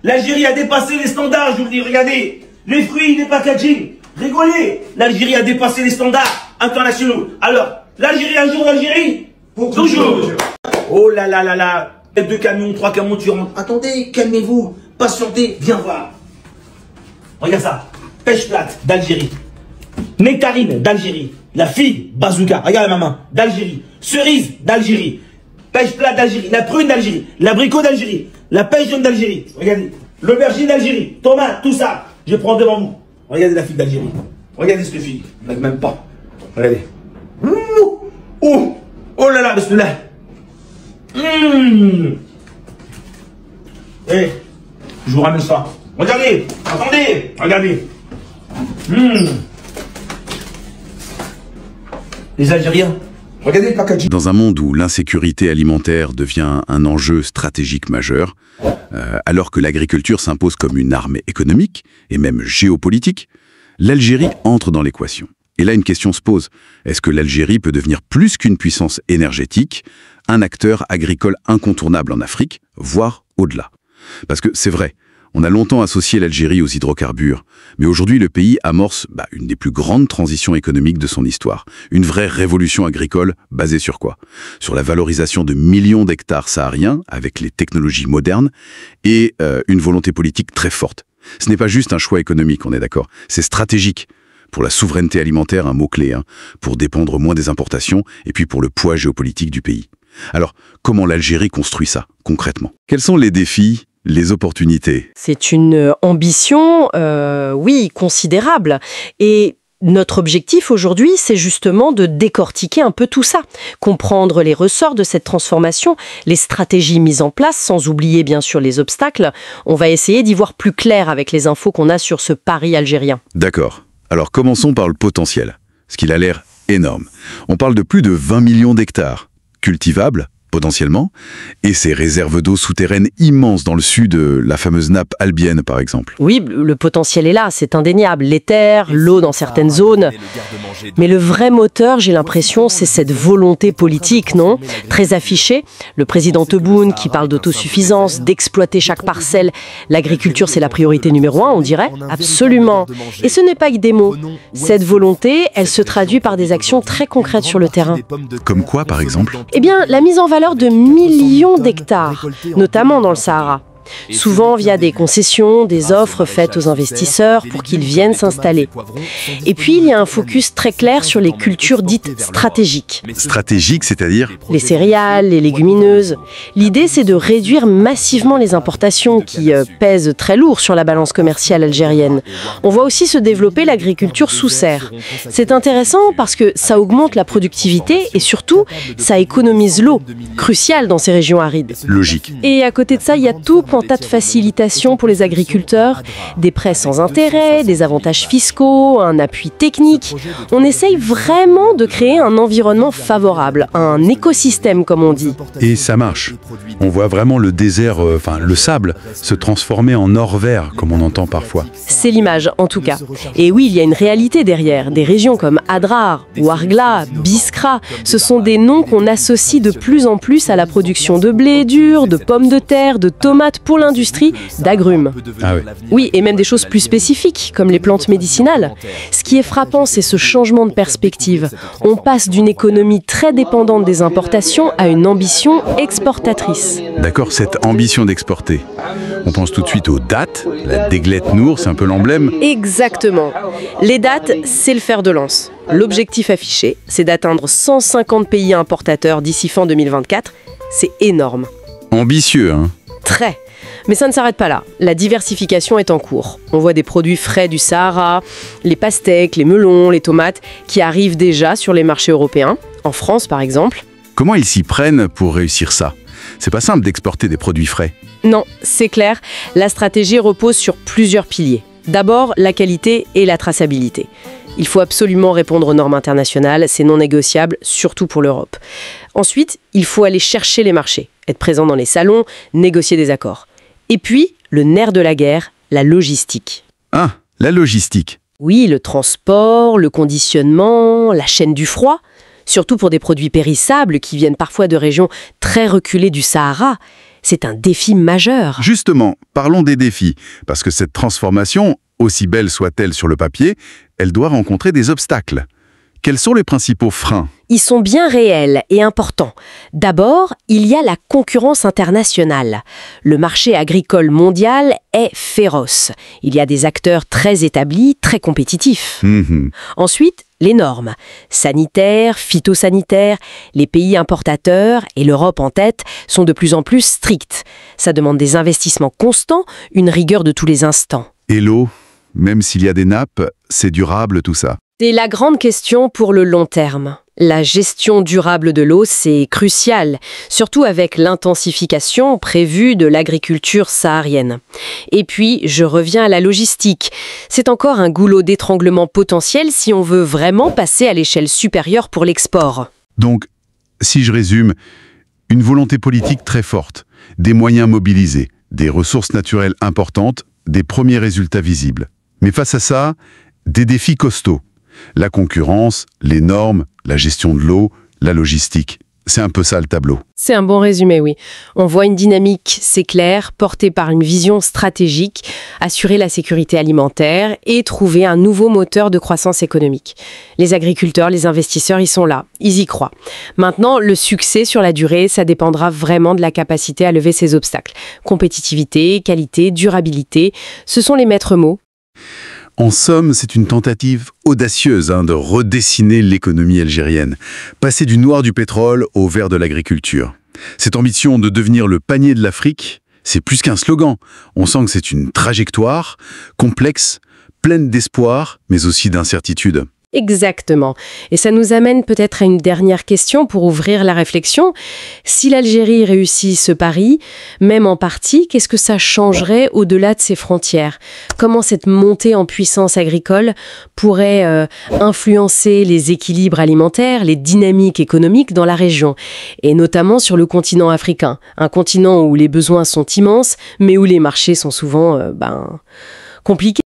L'Algérie a dépassé les standards, je vous le dis, regardez. Les fruits, les packaging. Rigolez. L'Algérie a dépassé les standards internationaux. Alors, l'Algérie, un jour l'Algérie. Pour toujours. Oh là là là là. 2 camions, 3 camions, tu rentres. Attendez, calmez-vous. Patientez, viens voir. Regarde ça. Pêche plate d'Algérie. Nectarine d'Algérie. La figue, bazooka. Regarde ma main. D'Algérie. Cerise d'Algérie. Pêche plate d'Algérie. La prune d'Algérie. L'abricot d'Algérie. La pêche jaune d'Algérie. Regardez. L'aubergine d'Algérie. Tomate, tout ça. Je prends devant vous. Regardez la figue d'Algérie. Regardez cette figue. On n'a même pas. Regardez. Oh, oh là là, bismillah. Eh, je vous ramène ça. Regardez, attendez, regardez. Les Algériens, regardez le packaging. Dans un monde où l'insécurité alimentaire devient un enjeu stratégique majeur, alors que l'agriculture s'impose comme une arme économique et même géopolitique, l'Algérie entre dans l'équation. Et là, une question se pose. Est-ce que l'Algérie peut devenir plus qu'une puissance énergétique, un acteur agricole incontournable en Afrique, voire au-delà? Parce que c'est vrai, on a longtemps associé l'Algérie aux hydrocarbures, mais aujourd'hui le pays amorce une des plus grandes transitions économiques de son histoire. Une vraie révolution agricole basée sur quoi? Sur la valorisation de millions d'hectares sahariens avec les technologies modernes et une volonté politique très forte. Ce n'est pas juste un choix économique, on est d'accord, c'est stratégique. Pour la souveraineté alimentaire, un mot-clé, pour dépendre moins des importations et puis pour le poids géopolitique du pays. Alors, comment l'Algérie construit ça, concrètement? Quels sont les défis, les opportunités? C'est une ambition, oui, considérable. Et notre objectif aujourd'hui, c'est justement de décortiquer un peu tout ça, comprendre les ressorts de cette transformation, les stratégies mises en place, sans oublier bien sûr les obstacles. On va essayer d'y voir plus clair avec les infos qu'on a sur ce pari algérien. D'accord. Alors commençons par le potentiel, ce qu'il a l'air énorme. On parle de plus de 20 millions d'hectares, cultivables, potentiellement, et ces réserves d'eau souterraines immenses dans le sud, la fameuse nappe albienne par exemple. Oui, le potentiel est là, c'est indéniable. Les terres, l'eau dans certaines zones. Mais le vrai moteur, j'ai l'impression, c'est cette volonté politique, non? Très affichée. Le président Tebboune qui parle d'autosuffisance, d'exploiter chaque parcelle. L'agriculture, c'est la priorité numéro 1, on dirait? Absolument. Et ce n'est pas que des mots. Cette volonté, elle se traduit par des actions très concrètes sur le terrain. Comme quoi, par exemple? Eh bien, la mise en valeur de millions d'hectares, notamment dans le Sahara. Souvent via des concessions, des offres faites aux investisseurs pour qu'ils viennent s'installer. Et puis, il y a un focus très clair sur les cultures dites stratégiques. Stratégiques, c'est-à-dire? Les céréales, les légumineuses. L'idée, c'est de réduire massivement les importations qui pèsent très lourd sur la balance commerciale algérienne. On voit aussi se développer l'agriculture sous serre. C'est intéressant parce que ça augmente la productivité et surtout, ça économise l'eau, cruciale dans ces régions arides. Logique. Et à côté de ça, il y a tout un tas de facilitations pour les agriculteurs, des prêts sans intérêt, des avantages fiscaux, un appui technique. On essaye vraiment de créer un environnement favorable, un écosystème comme on dit. Et ça marche. On voit vraiment le désert, le sable, se transformer en or vert, comme on entend parfois. C'est l'image, en tout cas. Et oui, il y a une réalité derrière. Des régions comme Adrar, Ouargla, Biskra, ce sont des noms qu'on associe de plus en plus à la production de blé dur, de pommes de terre, de tomates pour l'industrie, d'agrumes. Ah oui. Oui, et même des choses plus spécifiques, comme les plantes médicinales. Ce qui est frappant, c'est ce changement de perspective. On passe d'une économie très dépendante des importations à une ambition exportatrice. D'accord, cette ambition d'exporter. On pense tout de suite aux dattes, la Deglet Nour, c'est un peu l'emblème. Exactement. Les dates, c'est le fer de lance. L'objectif affiché, c'est d'atteindre 150 pays importateurs d'ici fin 2024. C'est énorme. Ambitieux, hein? Très. Mais ça ne s'arrête pas là. La diversification est en cours. On voit des produits frais du Sahara, les pastèques, les melons, les tomates, qui arrivent déjà sur les marchés européens, en France par exemple. Comment ils s'y prennent pour réussir ça? C'est pas simple d'exporter des produits frais. Non, c'est clair. La stratégie repose sur plusieurs piliers. D'abord, la qualité et la traçabilité. Il faut absolument répondre aux normes internationales, c'est non négociable, surtout pour l'Europe. Ensuite, il faut aller chercher les marchés, être présent dans les salons, négocier des accords. Et puis, le nerf de la guerre, la logistique. Ah, la logistique. Oui, le transport, le conditionnement, la chaîne du froid, surtout pour des produits périssables qui viennent parfois de régions très reculées du Sahara. C'est un défi majeur. Justement, parlons des défis, parce que cette transformation, aussi belle soit-elle sur le papier, elle doit rencontrer des obstacles. Quels sont les principaux freins ? Ils sont bien réels et importants. D'abord, il y a la concurrence internationale. Le marché agricole mondial est féroce. Il y a des acteurs très établis, très compétitifs. Ensuite, les normes sanitaires, phytosanitaires, les pays importateurs, et l'Europe en tête, sont de plus en plus strictes. Ça demande des investissements constants, une rigueur de tous les instants. Et l'eau, même s'il y a des nappes, c'est durable tout ça. C'est la grande question pour le long terme. La gestion durable de l'eau, c'est crucial, surtout avec l'intensification prévue de l'agriculture saharienne. Et puis, je reviens à la logistique. C'est encore un goulot d'étranglement potentiel si on veut vraiment passer à l'échelle supérieure pour l'export. Donc, si je résume, une volonté politique très forte, des moyens mobilisés, des ressources naturelles importantes, des premiers résultats visibles. Mais face à ça, des défis costauds. La concurrence, les normes, la gestion de l'eau, la logistique. C'est un peu ça le tableau. C'est un bon résumé, oui. On voit une dynamique, c'est clair, portée par une vision stratégique, assurer la sécurité alimentaire et trouver un nouveau moteur de croissance économique. Les agriculteurs, les investisseurs, ils sont là, ils y croient. Maintenant, le succès sur la durée, ça dépendra vraiment de la capacité à lever ces obstacles. Compétitivité, qualité, durabilité, ce sont les maîtres mots. En somme, c'est une tentative audacieuse de redessiner l'économie algérienne. Passer du noir du pétrole au vert de l'agriculture. Cette ambition de devenir le panier de l'Afrique, c'est plus qu'un slogan. On sent que c'est une trajectoire complexe, pleine d'espoir, mais aussi d'incertitude. Exactement. Et ça nous amène peut-être à une dernière question pour ouvrir la réflexion. Si l'Algérie réussit ce pari, même en partie, qu'est-ce que ça changerait au-delà de ses frontières ? Comment cette montée en puissance agricole pourrait influencer les équilibres alimentaires, les dynamiques économiques dans la région, et notamment sur le continent africain, un continent où les besoins sont immenses, mais où les marchés sont souvent compliqués.